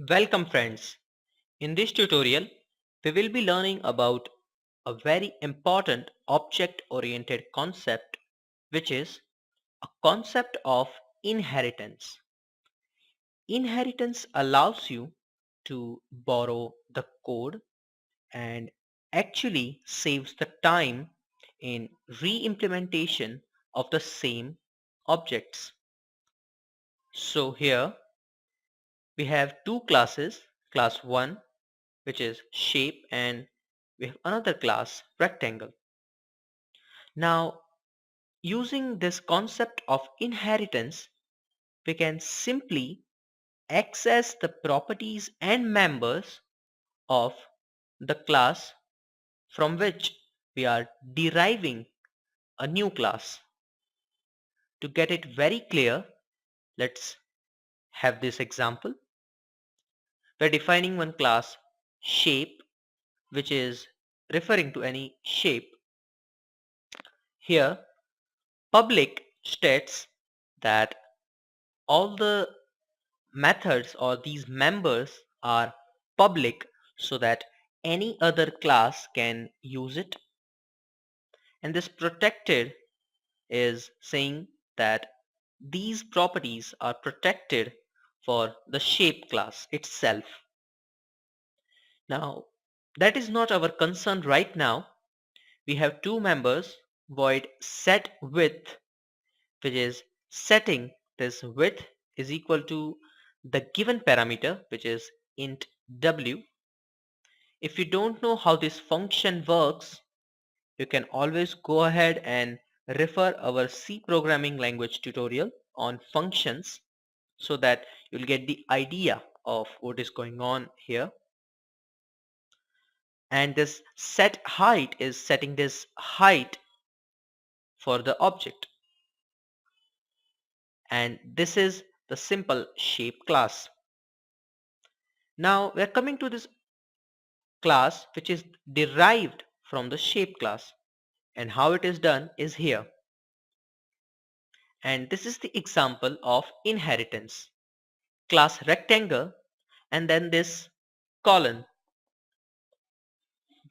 Welcome friends. In this tutorial, we will be learning about a very important object-oriented concept, which is a concept of inheritance. Inheritance allows you to borrow the code and actually saves the time in re-implementation of the same objects. So here we have two classes, class 1 which is shape, and we have another class, rectangle. Now, using this concept of inheritance, we can simply access the properties and members of the class from which we are deriving a new class. To get it very clear, let's have this example. We're defining one class, shape, which is referring to any shape. Here, public states that all the methods or these members are public so that any other class can use it. And this protected is saying that these properties are protected for the shape class itself. Now, that is not our concern right now. We have two members, void set width, which is setting this width is equal to the given parameter, which is int w. If you don't know how this function works, you can always go ahead and refer our C programming language tutorial on functions so that you'll get the idea of what is going on here. And this set height is setting this height for the object. And this is the simple shape class. Now we're coming to this class which is derived from the shape class, and how it is done is here. And this is the example of inheritance. Class rectangle and then this colon,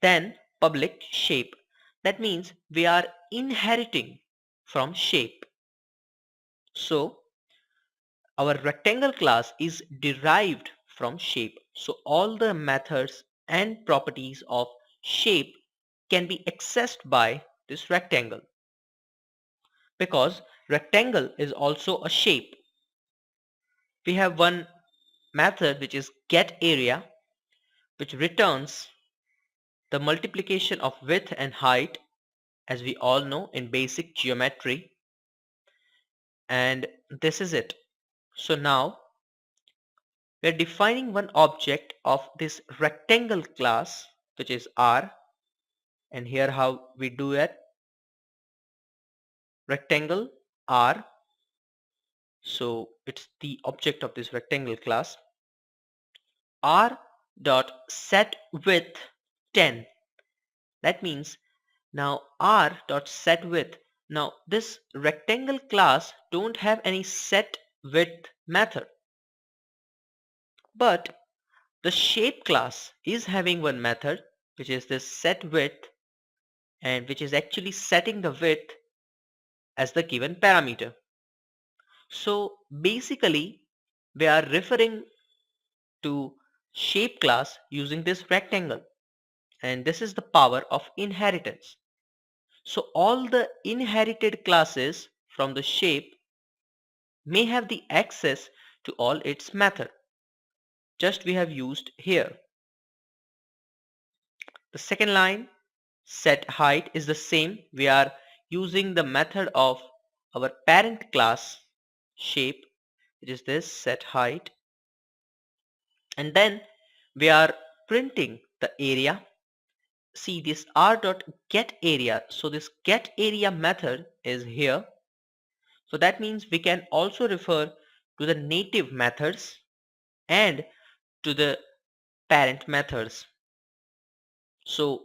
then public shape. That means we are inheriting from shape. So our rectangle class is derived from shape. So all the methods and properties of shape can be accessed by this rectangle, because rectangle is also a shape. We have one method which is getArea, which returns the multiplication of width and height, as we all know in basic geometry, and this is it. So now we are defining one object of this rectangle class, which is R, and here how we do it. Rectangle R, so it's the object of this rectangle class. R dot set width 10. That means now R dot set width. Now this rectangle class don't have any set width method, but the shape class is having one method which is this set width, and which is actually setting the width as the given parameter. So basically we are referring to shape class using this rectangle, and this is the power of inheritance. So all the inherited classes from the shape may have the access to all its method, just we have used here. The second line, set height, is the same. We are using the method of our parent class shape, which is this set height, and then we are printing the area. See this r dot get area, so this get area method is here. So that means we can also refer to the native methods and to the parent methods. So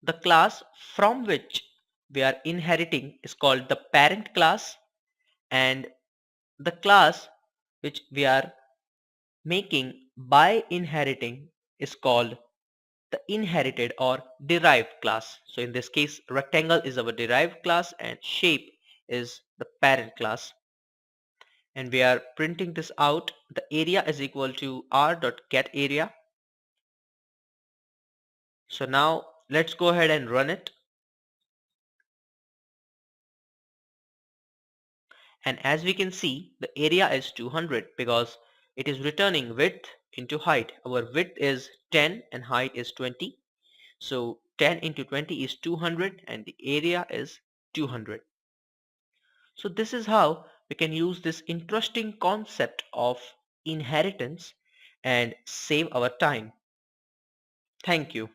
the class from which we are inheriting is called the parent class, and the class which we are making by inheriting is called the inherited or derived class. So in this case, rectangle is our derived class and shape is the parent class. And we are printing this out. The area is equal to r.getArea. So now let's go ahead and run it. And as we can see, the area is 200 because it is returning width into height. Our width is 10 and height is 20. So 10 into 20 is 200 and the area is 200. So this is how we can use this interesting concept of inheritance and save our time. Thank you.